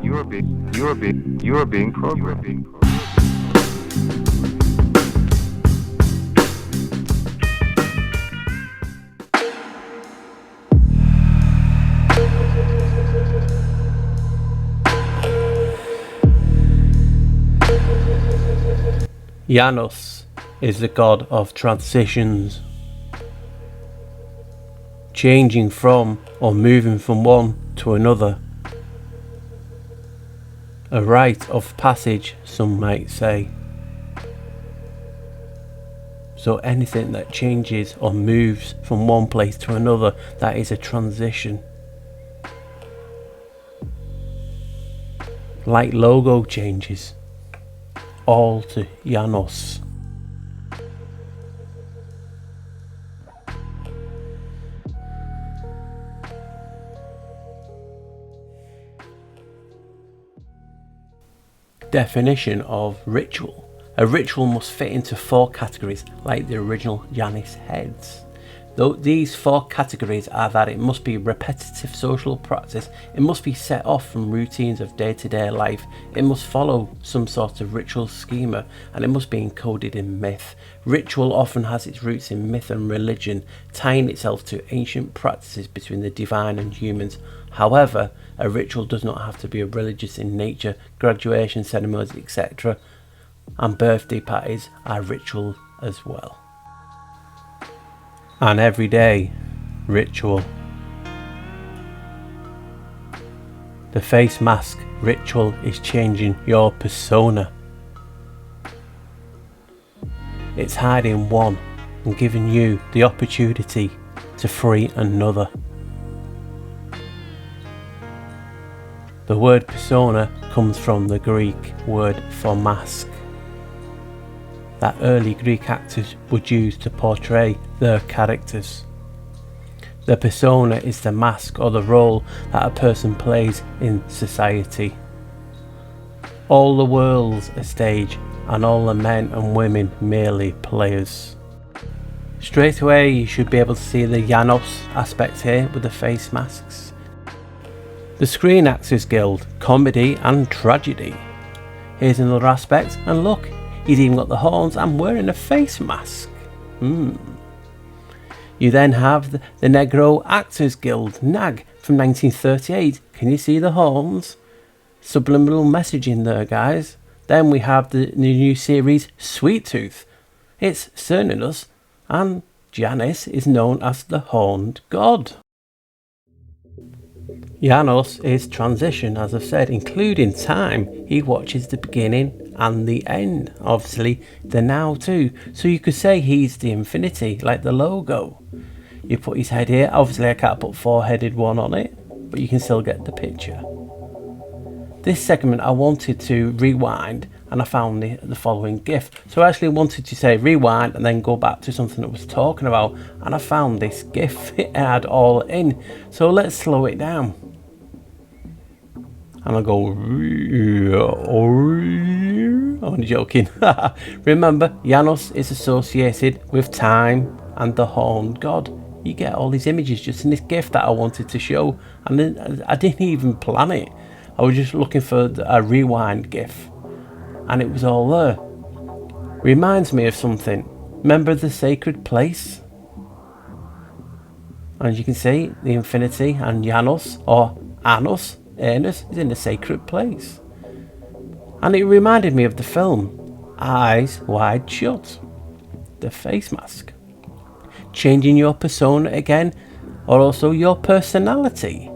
You are being programmed. Janus is the god of transitions, changing from or moving from one to another. A rite of passage, some might say. So anything that changes or moves from one place to another, that is a transition. Like logo changes, all to Janus. Definition of ritual. A ritual must fit into 4 categories like the original Janus heads. Though these 4 categories are that it must be repetitive social practice, it must be set off from routines of day-to-day life, it must follow some sort of ritual schema, and it must be encoded in myth. Ritual often has its roots in myth and religion, tying itself to ancient practices between the divine and humans. However, a ritual does not have to be religious in nature. Graduation ceremonies, etc. and birthday parties are ritual as well. An everyday ritual. The face mask ritual is changing your persona. It's hiding one and giving you the opportunity to free another. The word persona comes from the Greek word for mask that early Greek actors would use to portray their characters. The persona is the mask or the role that a person plays in society. All the world's a stage and all the men and women merely players. Straight away you should be able to see the Janus aspect here with the face masks. The Screen Actors Guild, comedy and tragedy. Here's another aspect, and look, he's even got the horns and wearing a face mask. You then have the Negro Actors Guild, NAG, from 1938. Can you see the horns? Subliminal messaging there, guys. Then we have the new series Sweet Tooth. It's Cernunnos, and Janus is known as the Horned God. Janus is transition, as I've said, including time. He watches the beginning and the end, obviously the now too. So you could say he's the infinity, like the logo. You put his head here. Obviously I can't put 4-headed one on it, but you can still get the picture. This segment I wanted to rewind, and I found the following GIF. So I actually wanted to say rewind and then go back to something that I was talking about, and I found this GIF. It had all in. So let's slow it down. And I'll go, I'm only joking. Remember, Janus is associated with time and the Horned God. You get all these images just in this GIF that I wanted to show, and then I didn't even plan it. I was just looking for a rewind GIF, and it was all there. Reminds me of something. Remember the sacred place? And as you can see, the infinity and Janus, or Anus is in the sacred place. And it reminded me of the film Eyes Wide Shut, the face mask. Changing your persona again, or also your personality.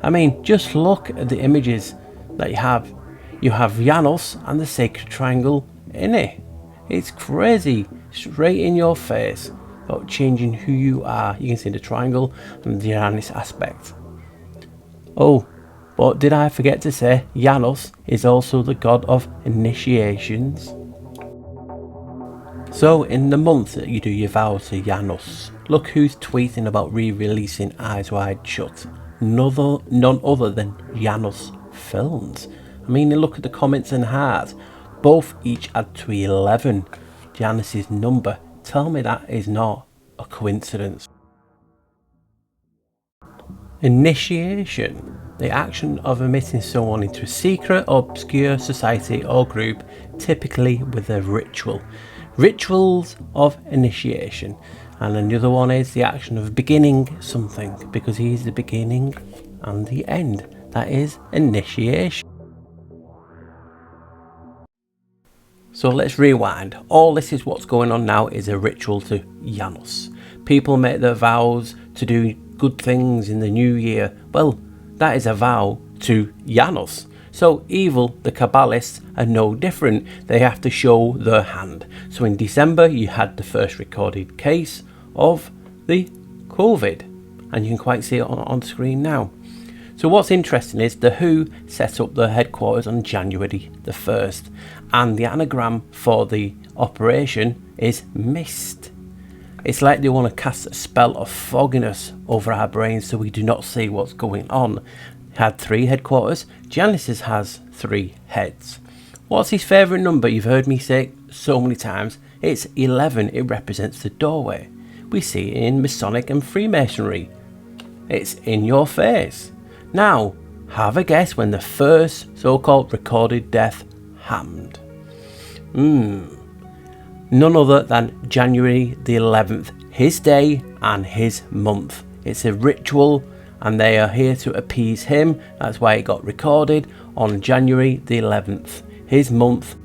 I mean, just look at the images that you have. You have Janus and the sacred triangle in it. It's crazy, straight in your face, about changing who you are. You can see the triangle and the Janus aspect. Oh, but did I forget to say, Janus is also the god of initiations. So in the month that you do your vow to Janus, look who's tweeting about re-releasing Eyes Wide Shut. None other than Janus Films. I mean, look at the comments and hearts. Both each add to 11. Janus's number. Tell me that is not a coincidence. Initiation. the action of admitting someone into a secret, obscure society or group, typically with a ritual. Rituals of initiation. And another one is the action of beginning something, because he's the beginning and the end. That is initiation. So let's rewind. All this is what's going on now is a ritual to Janus. People make their vows to do good things in the new year. Well, that is a vow to Janus. So evil, the Kabbalists, are no different. They have to show their hand. So in December you had the first recorded case of the COVID, and you can quite see it on screen now. So what's interesting is the WHO set up their headquarters on January the 1st, and the anagram for the operation is mist. It's like they want to cast a spell of fogginess over our brains so we do not see what's going on. It had 3 headquarters. Janus's has 3 heads. What's his favourite number? You've heard me say it so many times. It's 11. It represents the doorway. We see it in Masonic and Freemasonry. It's in your face. Now, have a guess when the first so-called recorded death happened. None other than January the 11th, his day and his month. It's a ritual and they are here to appease him. That's why it got recorded on January the 11th. His month,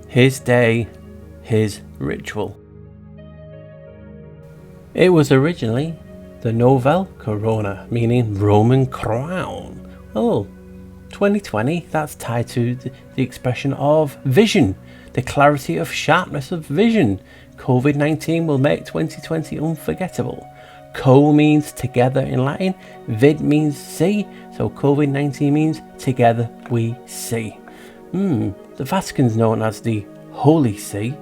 his day, his ritual. It was originally the Novel Corona, meaning Roman crown. Oh, 2020, that's tied to the expression of vision, the clarity of sharpness of vision. COVID-19 will make 2020 unforgettable. Co means together in Latin, vid means see, so COVID-19 means together we see. The Vatican's known as the Holy See.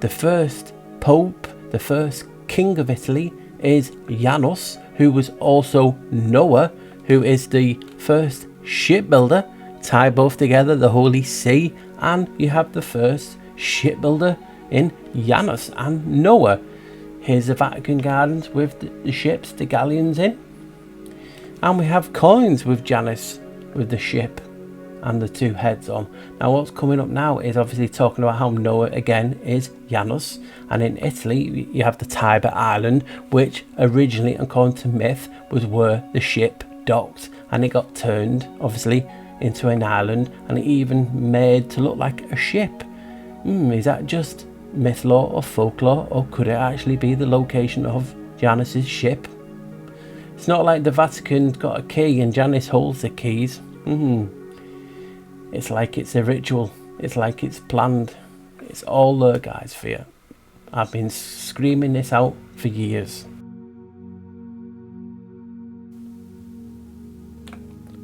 The first Pope, the first King of Italy is Janus, who was also Noah, who is the first shipbuilder. Tie both together, the Holy See, and you have the first shipbuilder in Janus and Noah. Here's the Vatican Gardens with the ships, the galleons in. And we have coins with Janus, with the ship and the 2 heads on. Now what's coming up now is obviously talking about how Noah again is Janus, and in Italy you have the Tiber Island, which originally, according to myth, was where the ship docked, and it got turned obviously into an island and even made to look like a ship. Is that just myth lore or folklore, or could it actually be the location of Janus's ship? It's not like the Vatican's got a key and Janus holds the keys. It's like it's a ritual. It's like it's planned. It's all there, guys, for you. I've been screaming this out for years.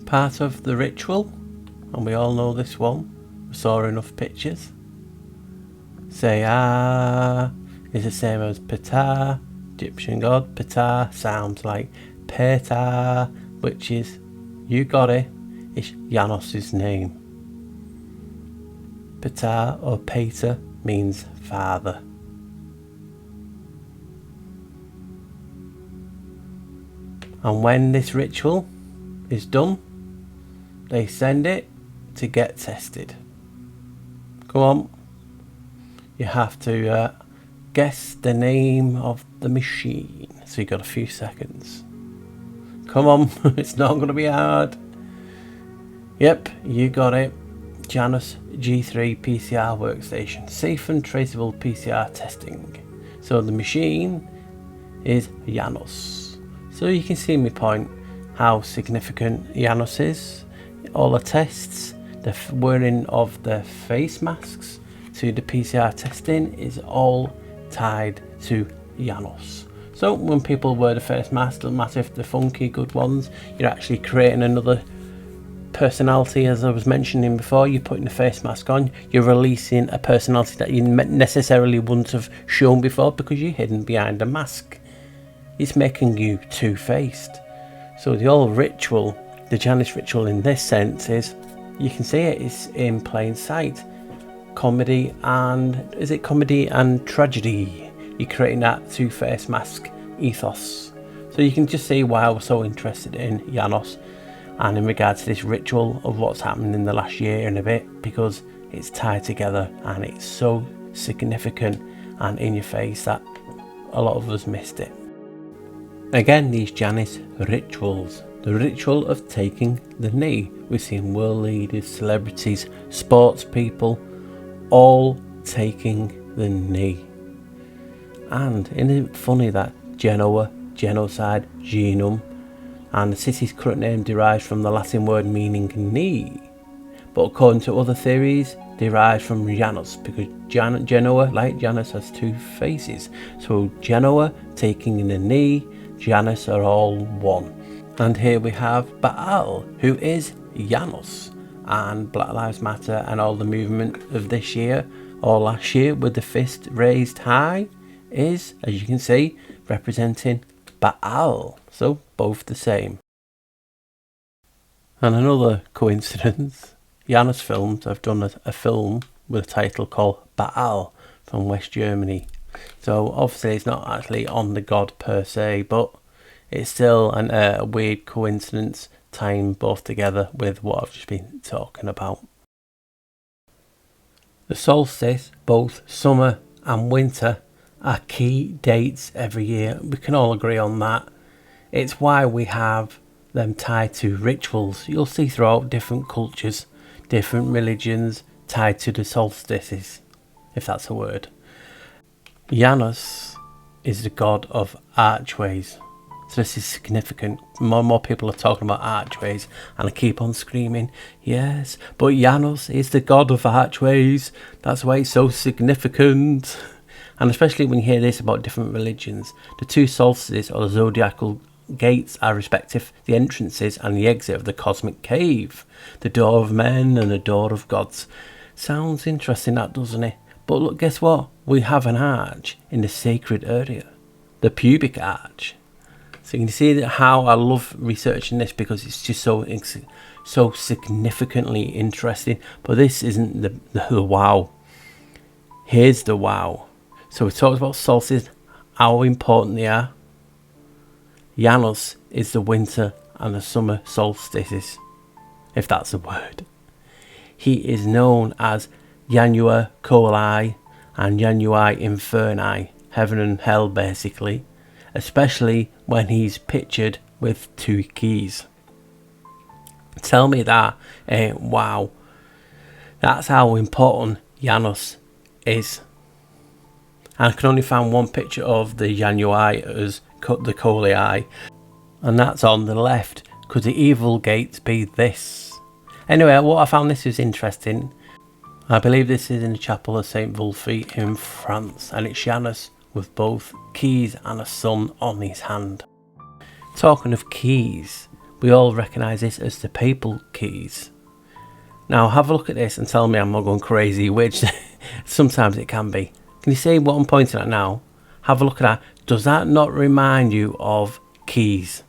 Part of the ritual, and we all know this one, we saw enough pictures. Say ah is the same as Ptah, Egyptian god. Ptah sounds like Ptah, which is, you got it, it's Janus's name. Ptah or Pater means father. And when this ritual is done, they send it to get tested. Come on. You have to guess the name of the machine. So you got a few seconds. Come on, it's not going to be hard. Yep, you got it. Janus G3 PCR workstation. Safe and traceable PCR testing. So the machine is Janus. So you can see my point, how significant Janus is. All the tests, the wearing of the face masks to the PCR testing is all tied to Janus. So when people wear the face mask, doesn't matter if they're funky, good ones, you're actually creating another personality. As I was mentioning before, you're putting the face mask on, you're releasing a personality that you necessarily wouldn't have shown before because you're hidden behind a mask. It's making you two-faced. So the old ritual, the Janus ritual in this sense is, you can see it's in plain sight. Comedy and, is it comedy and tragedy? You're creating that two-faced mask ethos. So you can just see why I was so interested in Janus. and in regards to this ritual of what's happened in the last year and a bit, because it's tied together and it's so significant and in your face that a lot of us missed it. Again, these Janus rituals, the ritual of taking the knee. We've seen world leaders, celebrities, sports people, all taking the knee. And isn't it funny that Genoa, genocide, genum, and the city's current name derives from the Latin word meaning knee, but according to other theories derives from Janus, because Genoa, like Janus, has two faces. So Genoa taking the knee, Janus are all one. And here we have Baal, who is Janus, and Black Lives Matter and all the movement of this year or last year with the fist raised high is, as you can see, representing Baal. So both the same. And another coincidence, Janus Films have done a film with a title called Baal from West Germany. So obviously it's not actually on the god per se, but it's still a weird coincidence tying both together with what I've just been talking about. The solstice, both summer and winter, are key dates every year. We can all agree on that. It's why we have them tied to rituals. You'll see throughout different cultures, different religions tied to the solstices, if that's a word. Janus is the god of archways. So this is significant. More and more people are talking about archways, and I keep on screaming, yes, but Janus is the god of archways. That's why it's so significant. And especially when you hear this about different religions, the two solstices or the zodiacal gates are respective the entrances and the exit of the cosmic cave, the door of men and the door of gods. Sounds interesting, that, doesn't it? But look, guess what? We have an arch in the sacred area, the pubic arch. So you can see how I love researching this, because it's just so significantly interesting. But this isn't the wow. Here's the wow. So we talked about solstices, how important they are. Janus is the winter and the summer solstices, if that's a word. He is known as Janua Coeli and Janui Inferni, heaven and hell basically, especially when he's pictured with two keys. Tell me that ain't wow. That's how important Janus is. And I can only find one picture of the Janui as the Coeli, and that's on the left. Could the evil gates be this? Anyway, what I found this was interesting. I believe this is in the chapel of St. Wulfie in France, and it's Janus with both keys and a sun on his hand. Talking of keys, we all recognise this as the papal keys. Now have a look at this and tell me I'm not going crazy, which sometimes it can be. Can you see what I'm pointing at now? Have a look at that. Does that not remind you of keys?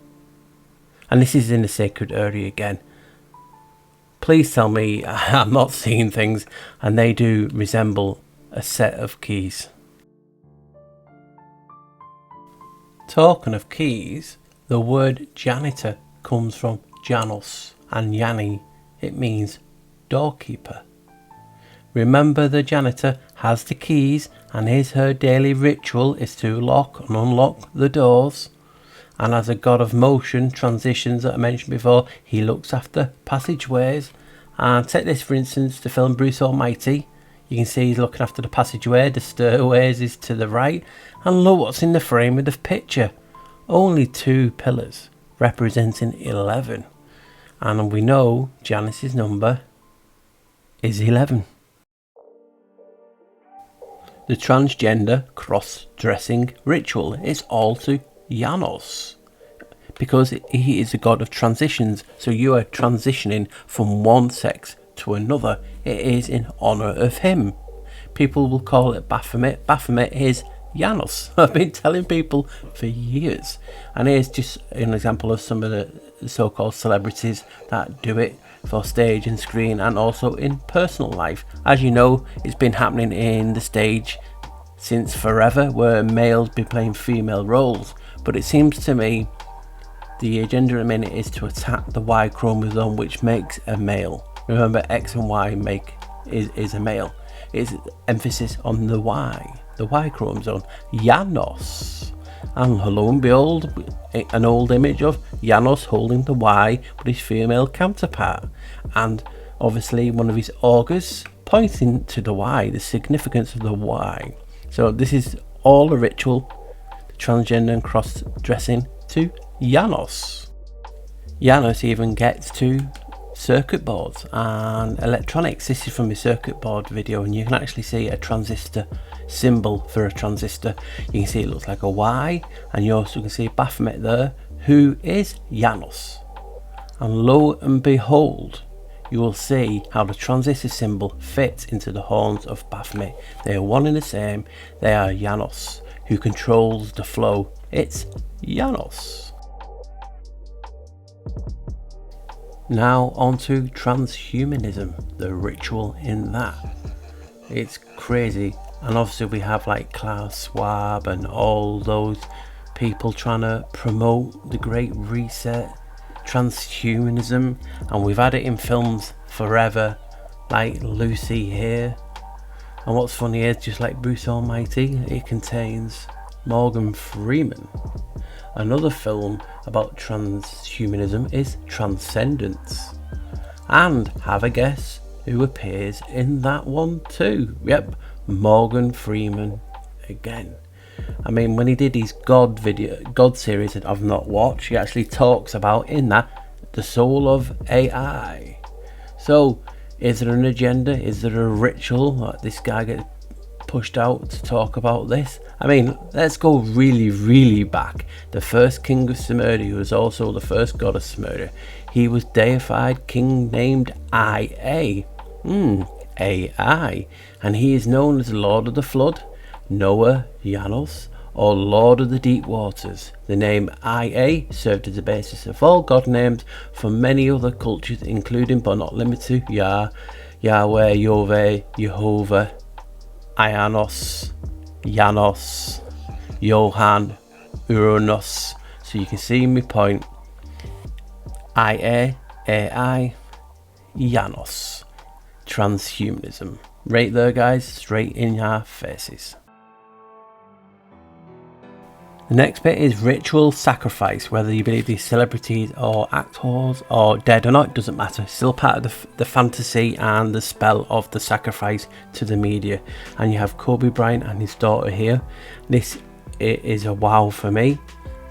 And this is in the sacred area again. Please tell me I'm not seeing things and they do resemble a set of keys. Talking of keys, the word janitor comes from Janus and Yanni. It means doorkeeper. Remember, the janitor has the keys and her daily ritual is to lock and unlock the doors. And as a god of motion, transitions that I mentioned before, he looks after passageways. And take this for instance, the film Bruce Almighty. You can see he's looking after the passageway, the stairways is to the right. And look what's in the frame of the picture. Only 2 pillars, representing 11. And we know Janus's number is 11. The transgender cross-dressing ritual is all to Janus, because he is a god of transitions. So you are transitioning from one sex to another. It is in honour of him. People will call it Baphomet. Baphomet is Janus. I've been telling people for years. And here's just an example of some of the so-called celebrities that do it for stage and screen and also in personal life. As you know, it's been happening in the stage since forever, where males be playing female roles. But it seems to me The agenda at the minute is to attack the Y chromosome, which makes a male. Remember, X and Y is a male. It's emphasis on the Y chromosome, Janus. And lo and behold, an old image of Janus holding the Y with his female counterpart, and obviously one of his augurs pointing to the Y, the significance of the Y. So this is all a ritual, the transgender and cross-dressing to Janus. Janus even gets to circuit boards and electronics. This is from my circuit board video, and you can actually see a transistor symbol for a transistor. You can see it looks like a Y, and you also can see Baphomet there, who is Janus. And lo and behold, you will see how the transistor symbol fits into the horns of Baphomet. They are one and the same. They are Janus, who controls the flow. It's Janus. Now on to transhumanism, the ritual in that. It's crazy, and obviously we have like Klaus Schwab and all those people trying to promote the Great Reset, transhumanism, and we've had it in films forever, like Lucy here. And what's funny is, just like Bruce Almighty, it contains Morgan Freeman. Another film about transhumanism is Transcendence, and have a guess who appears in that one too? Yep, Morgan Freeman again. I mean, when he did his God series that I've not watched, he actually talks about in that the soul of AI. So is there an agenda? Is there a ritual that this guy gets pushed out to talk about this? I mean, let's go really back. The first king of Sumeria, who was also the first god of Sumeria, he was deified king named AI, AI, and he is known as Lord of the Flood, Noah, Janus, or Lord of the Deep Waters. The name IA served as the basis of all god names for many other cultures, including but not limited to Yahweh, Yoveh, Jehovah, Ianos, Janos, Johann, Uranus. So you can see my point. IA, AI, Janus. Transhumanism. Right there, guys, straight in your faces. The next bit is ritual sacrifice. Whether you believe these celebrities or actors or dead or not, doesn't matter. Still part of the fantasy and the spell of the sacrifice to the media. And you have Kobe Bryant and his daughter here. This is a wow for me.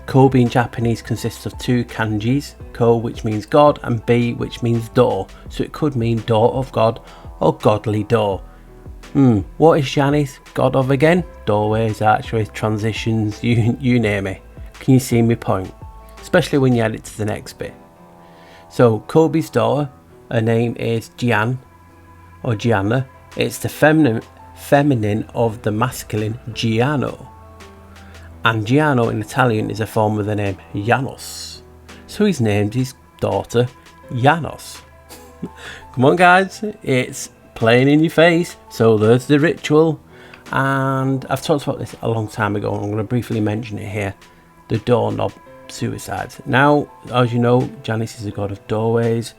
Kobe in Japanese consists of two kanjis, ko which means God and bi which means door. So it could mean door of God or godly door. What is Janus god of again? Doorways, archways, transitions, you name it. Can you see my point? Especially when you add it to the next bit. So Kobe's daughter, her name is Gian or Gianna. It's the feminine of the masculine Giano. And Giano in Italian is a form of the name Janus. So he's named his daughter Janus. Come on guys, it's playing in your face. So there's the ritual, and I've talked about this a long time ago, and I'm going to briefly mention it here. The doorknob suicides. Now, as you know, Janus is a god of doorways,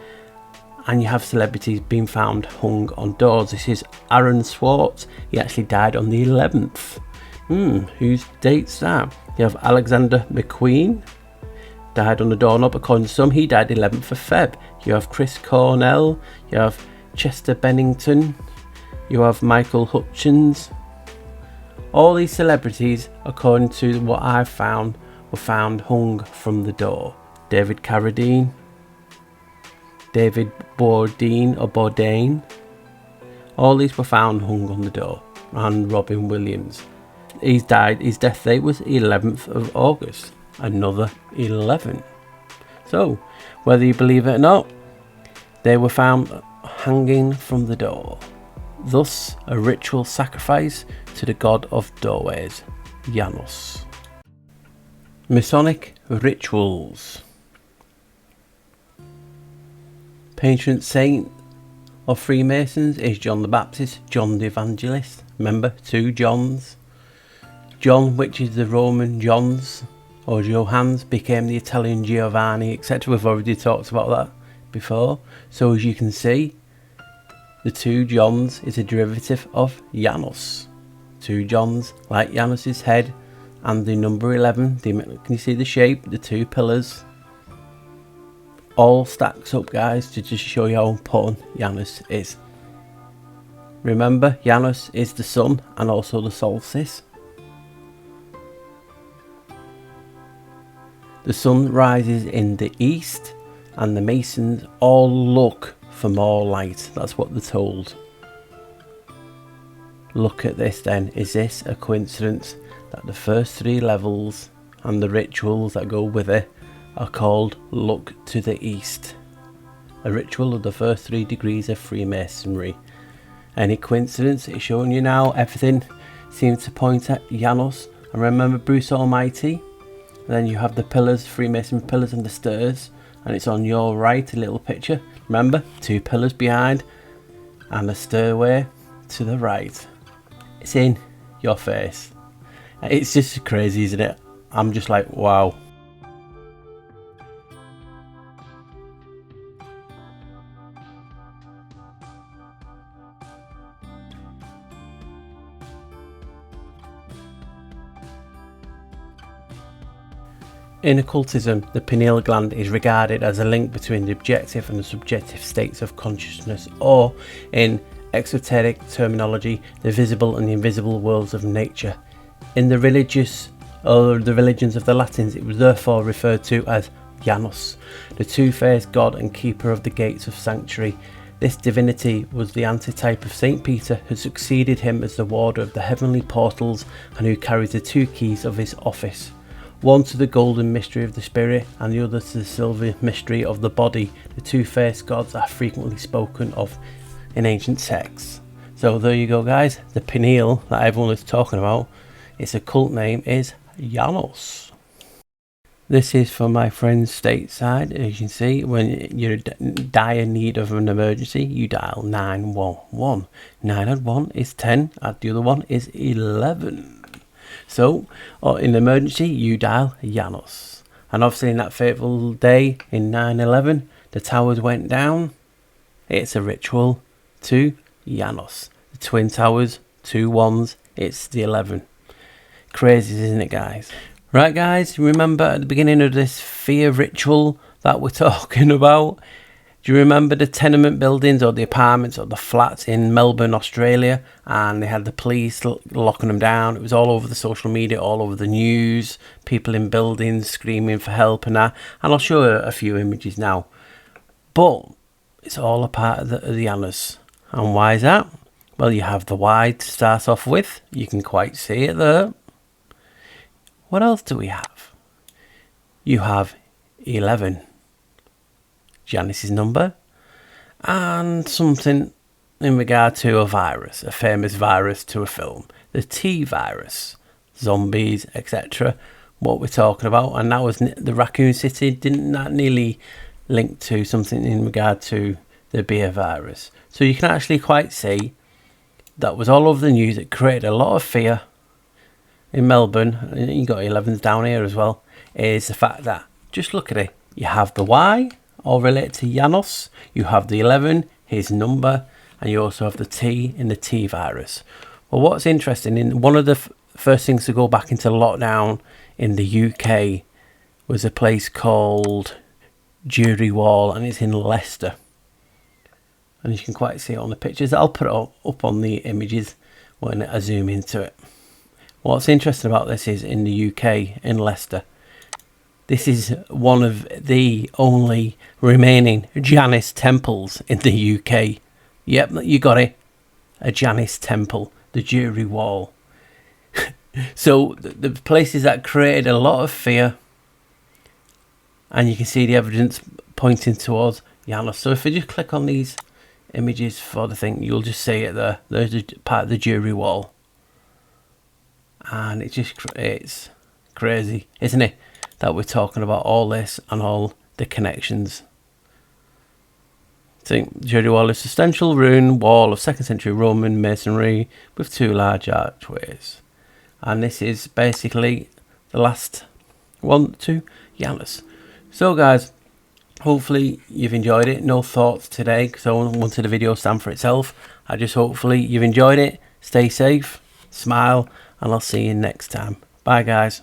and you have celebrities being found hung on doors. This is Aaron Swartz. He actually died on the 11th. Whose date's that? You have Alexander McQueen, died on the doorknob. According to some, he died 11th of Feb. You have Chris Cornell. You have Chester Bennington, you have Michael Hutchins. All these celebrities, according to what I've found, were found hung from the door. David Carradine, David Bourdain, all these were found hung on the door. And Robin Williams, his death date was 11th of August, another 11. So, whether you believe it or not, they were found hanging from the door. Thus, a ritual sacrifice to the god of doorways, Janus. Masonic rituals. Patron saint of Freemasons is John the Baptist, John the Evangelist. Remember, two Johns. John, which is the Roman Johns, or Johannes became the Italian Giovanni, etc. We've already talked about that before. So as you can see, the 2 Johns is a derivative of Janus. 2 Johns, like Janus's head, and the number 11. Can you see the shape? The 2 pillars. All stacks up, guys, to just show you how important Janus is. Remember, Janus is the sun and also the solstice. The sun rises in the east, and the Masons all look for more light. That's what they're told. Look at this then. Is this a coincidence that the first 3 levels and the rituals that go with it are called Look to the East? A ritual of the first 3 degrees of Freemasonry. Any coincidence? It's showing you now. Everything seems to point at Janus. And remember Bruce Almighty? And then you have the pillars, Freemason pillars and the stairs. And it's on your right, a little picture. Remember, 2 pillars behind and a stairway to the right. It's in your face. It's just crazy, isn't it? I'm just like, wow. In occultism, the pineal gland is regarded as a link between the objective and the subjective states of consciousness, or, in exoteric terminology, the visible and the invisible worlds of nature. In the religions of the Latins, it was therefore referred to as Janus, the 2-faced god and keeper of the gates of sanctuary. This divinity was the antitype of Saint Peter, who succeeded him as the warder of the heavenly portals and who carries the 2 keys of his office. One to the golden mystery of the spirit and the other to the silver mystery of the body. The 2-faced gods are frequently spoken of in ancient texts. So there you go, guys. The pineal that everyone is talking about, its occult name is Janus. This is for my friends stateside. As you can see, when you're in dire need of an emergency, you dial 911. 911 is 10 and the other one is 11. So, in emergency, you dial Janus. And obviously in that fateful day in 9/11, the towers went down. It's a ritual to Janus. The twin towers, 2 ones, it's the 11. Crazy, isn't it, guys? Right, guys, remember at the beginning of this fear ritual that we're talking about? Do you remember the tenement buildings or the apartments or the flats in Melbourne, Australia? And they had the police locking them down. It was all over the social media, all over the news. People in buildings screaming for help and that. And I'll show you a few images now. But it's all a part of the Janus. And why is that? Well, you have the Y to start off with. You can quite see it there. What else do we have? You have 11. Janus's number, and something in regard to a virus, a famous virus to a film, the T virus, zombies, etc. What we're talking about, and that was the Raccoon City. Didn't that nearly link to something in regard to the beer virus? So you can actually quite see that was all over the news. It created a lot of fear in Melbourne. And you got 11s down here as well. Is the fact that just look at it. You have the Y, all related to Janus. You have the 11, his number, and you also have the T in the T virus. Well, what's interesting, in one of the first things to go back into lockdown in the UK was a place called Jury Wall, and it's in Leicester. And you can quite see it on the pictures. I'll put it up on the images when I zoom into it. What's interesting about this is in the UK, in Leicester, this is one of the only remaining Janus temples in the UK. Yep, you got it. A Janus temple, the Jury Wall. So the places that created a lot of fear, and you can see the evidence pointing towards Janus. So if you just click on these images for the thing, you'll just see it there. There's a part of the Jury Wall. And it's crazy, isn't it? That we're talking about all this and all the connections. So, Jury Wall is a central ruin wall of 2nd century Roman masonry with 2 large archways. And this is basically the last 1, 2, Janus. So guys, hopefully you've enjoyed it. No thoughts today because I wanted the video to stand for itself. I just hopefully you've enjoyed it. Stay safe, smile, and I'll see you next time. Bye guys.